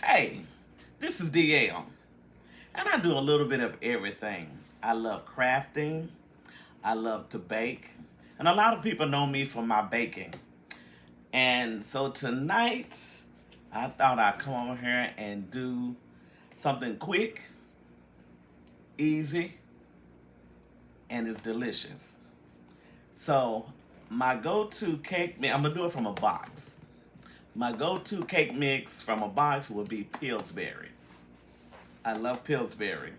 Hey, this is DL, and I do a little bit of everything. I love crafting, I love to bake, and a lot of people know me for my baking. And so tonight, I thought I'd come over here and do something quick, easy, and it's delicious. So, my go-to cake mix, I'm gonna do it from a box. My go-to cake mix from a box would be Pillsbury. I love Pillsbury.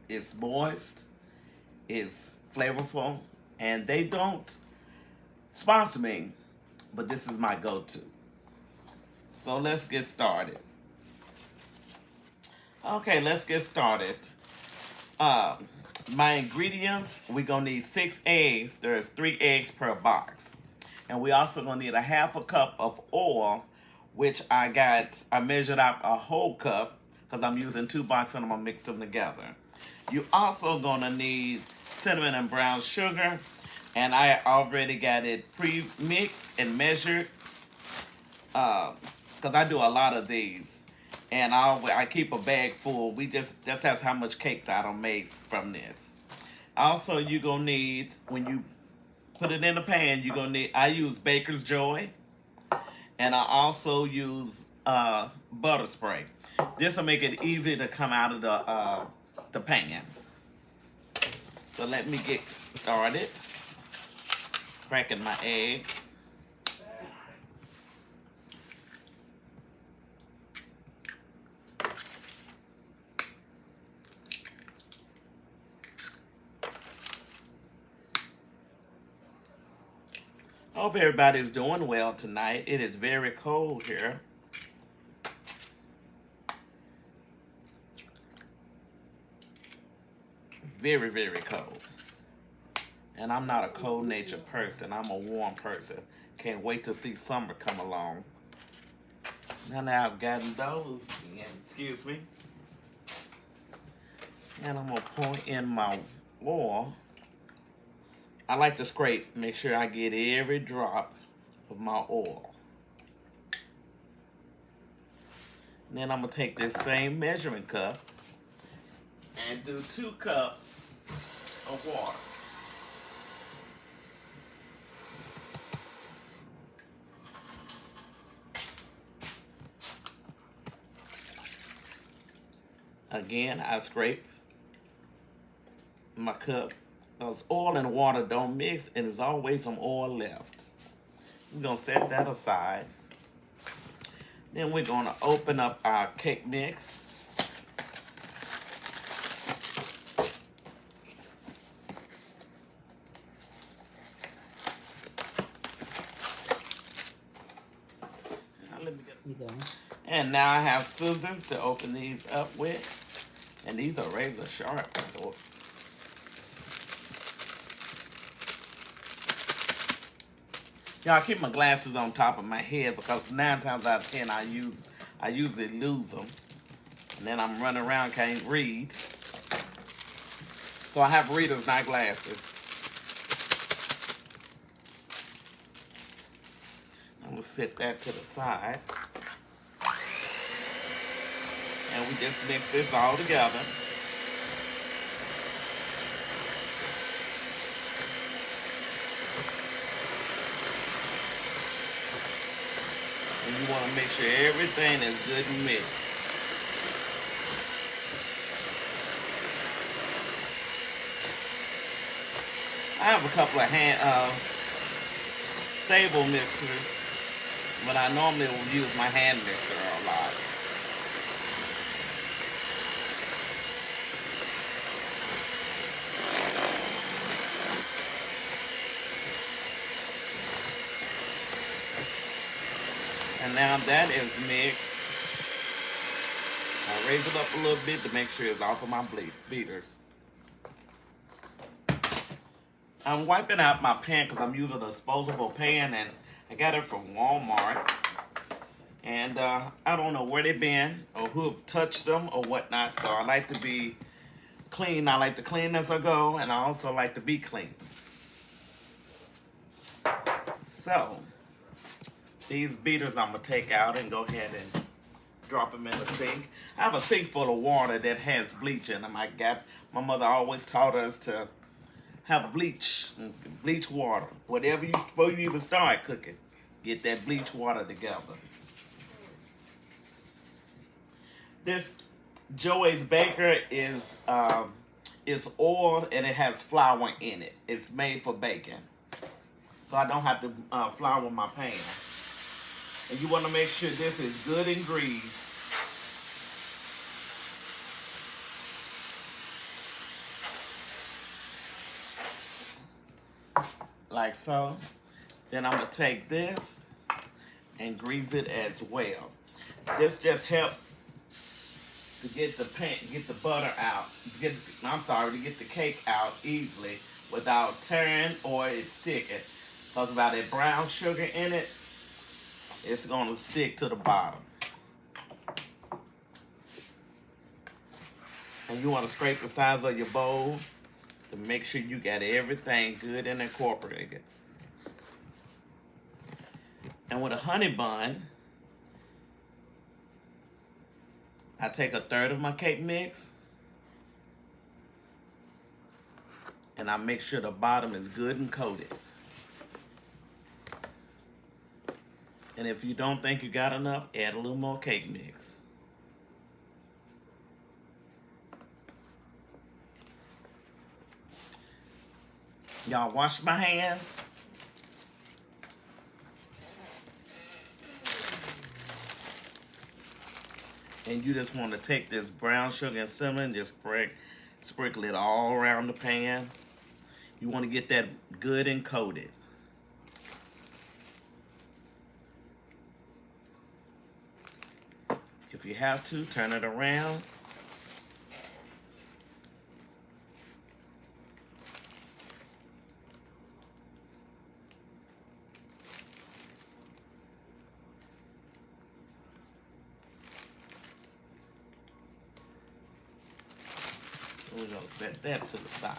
It's moist, it's flavorful, and they don't sponsor me, but this is my go-to. So let's get started. Okay, let's get started. Uh, my ingredients, we're gonna need 6 eggs. There's 3 eggs per box. And we also gonna need a half a cup of oil, which I measured out a whole cup because I'm using 2 boxes and I'm gonna mix them together. You also gonna need cinnamon and brown sugar, and I already got it pre-mixed and measured because I do a lot of these. And I keep a bag full. That's how much cakes I don't make from this. Also, you gonna need, when you put it in the pan, I use Baker's Joy, and I also use butter spray. This will make it easy to come out of the pan. So let me get started. Cracking my eggs. I hope everybody's doing well tonight. It is very cold here. Very, very cold. And I'm not a cold-natured person. I'm a warm person. Can't wait to see summer come along. Now that I've gotten those in, excuse me. And I'm going to pour in my oil. I like to scrape, make sure I get every drop of my oil. And then I'm going to take this same measuring cup and do 2 cups of water. Again, I scrape my cup because oil and water don't mix, and there's always some oil left. We're going to set that aside. Then we're going to open up our cake mix. And now I have scissors to open these up with. And these are razor sharp. Yeah, I keep my glasses on top of my head because 9 times out of 10 I usually lose them. And then I'm running around, can't read. So I have readers, not glasses. I'm going to set that to the side. And we just mix this all together. And you want to make sure everything is good and mixed. I have a couple of stable mixers, but I normally will use my hand mixer a lot. And now that is mixed, I raise it up a little bit to make sure it's off of my beaters. I'm wiping out my pan because I'm using a disposable pan, and I got it from Walmart. And I don't know where they've been or who have touched them or whatnot, so I like to be clean. I like to clean as I go, and I also like to be clean. So these beaters I'm going to take out and go ahead and drop them in the sink. I have a sink full of water that has bleach in them. My mother always taught us to have bleach water. Whatever before you even start cooking, get that bleach water together. This Joey's Baker is oil and it has flour in it. It's made for baking, so I don't have to flour my pan. And you want to make sure this is good and greased. Like so. Then I'm going to take this and grease it as well. This just helps to get the butter out. To get the cake out easily without tearing or it sticking. Because without that brown sugar in it, it's going to stick to the bottom. And you want to scrape the sides of your bowl to make sure you got everything good and incorporated. And with a honey bun, I take a third of my cake mix and I make sure the bottom is good and coated. And if you don't think you got enough, add a little more cake mix. Y'all wash my hands. And you just want to take this brown sugar and cinnamon, just sprinkle it all around the pan. You want to get that good and coated. If you have to, turn it around. We're going to set that to the side.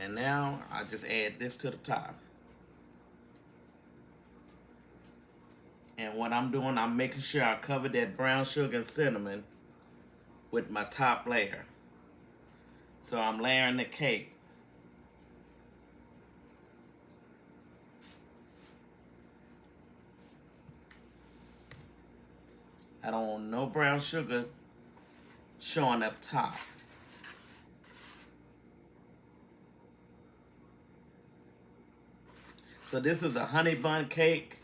And now I just add this to the top. And what I'm doing, I'm making sure I cover that brown sugar and cinnamon with my top layer. So I'm layering the cake. I don't want no brown sugar showing up top. So this is a honey bun cake,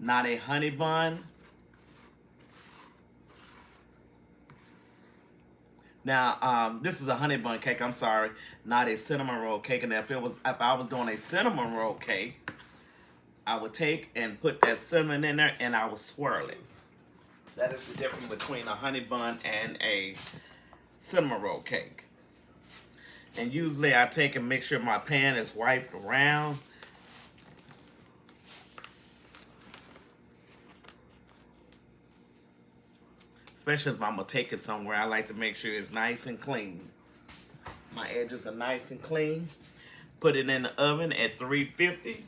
not a honey bun. Now, this is a honey bun cake, I'm sorry, not a cinnamon roll cake. And if I was doing a cinnamon roll cake, I would take and put that cinnamon in there and I would swirl it. That is the difference between a honey bun and a cinnamon roll cake. And usually I take and make sure my pan is wiped around. Especially if I'm going to take it somewhere, I like to make sure it's nice and clean. My edges are nice and clean. Put it in the oven at 350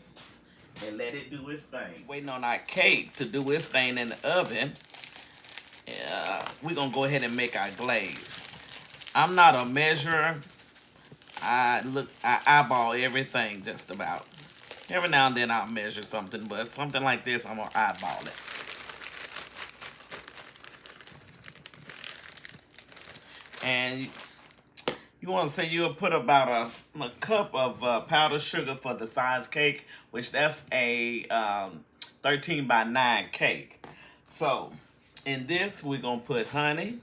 and let it do its thing. Waiting on our cake to do its thing in the oven. We're going to go ahead and make our glaze. I'm not a measurer. I eyeball everything just about. Every now and then I'll measure something, but something like this, I'm going to eyeball it. And you want to say you'll put about a cup of powdered sugar for the size cake, which that's a 13 by 9 cake. So in this, we're going to put honey.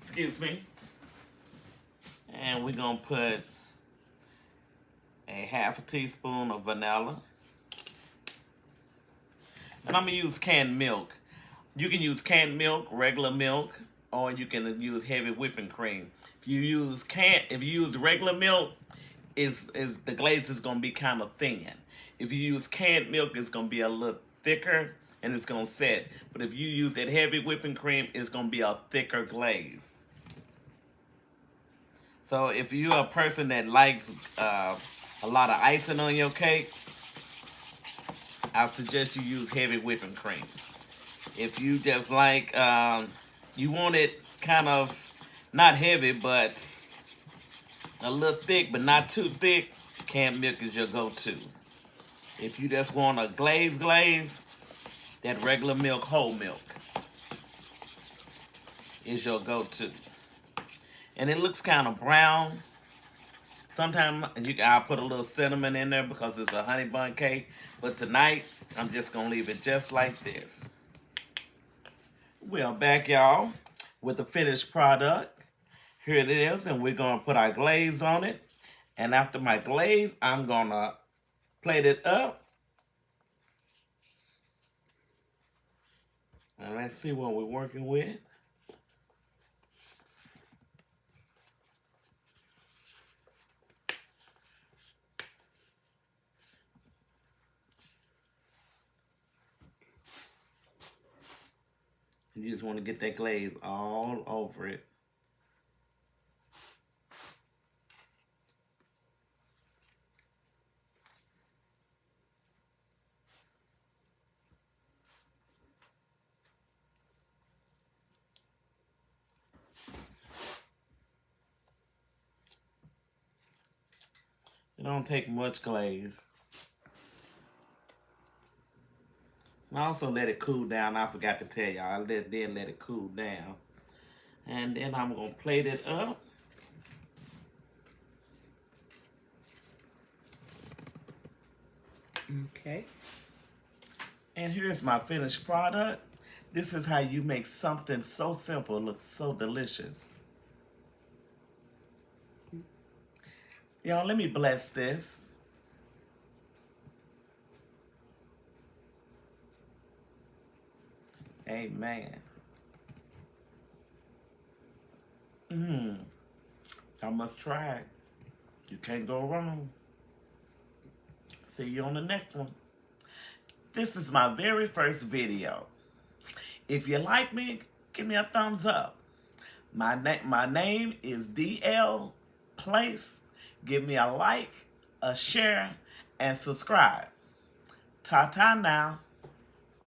Excuse me. And we're going to put a half a teaspoon of vanilla. And I'm going to use canned milk. You can use canned milk, regular milk, or you can use heavy whipping cream. If you use regular milk, the glaze is going to be kind of thin. If you use canned milk, it's going to be a little thicker and it's going to set. But if you use that heavy whipping cream, it's going to be a thicker glaze. So if you're a person that likes a lot of icing on your cake, I suggest you use heavy whipping cream. If you just like, you want it kind of not heavy, but a little thick, but not too thick, canned milk is your go-to. If you just want a glaze, that regular milk, whole milk, is your go-to. And it looks kind of brown. Sometimes I'll put a little cinnamon in there because it's a honey bun cake. But tonight, I'm just going to leave it just like this. We're back, y'all, with the finished product. Here it is, and we're going to put our glaze on it. And after my glaze, I'm going to plate it up. And let's see what we're working with. You just want to get that glaze all over it. It don't take much glaze. And I also let it cool down. I forgot to tell y'all. I did let it cool down. And then I'm going to plate it up. Okay. And here's my finished product. This is how you make something so simple look so delicious. Y'all, let me bless this. Amen. I must try it. You can't go wrong. See you on the next one. This is my very first video. If you like me, give me a thumbs up. My name is DL Place. Give me a like, a share, and subscribe. Ta-ta now.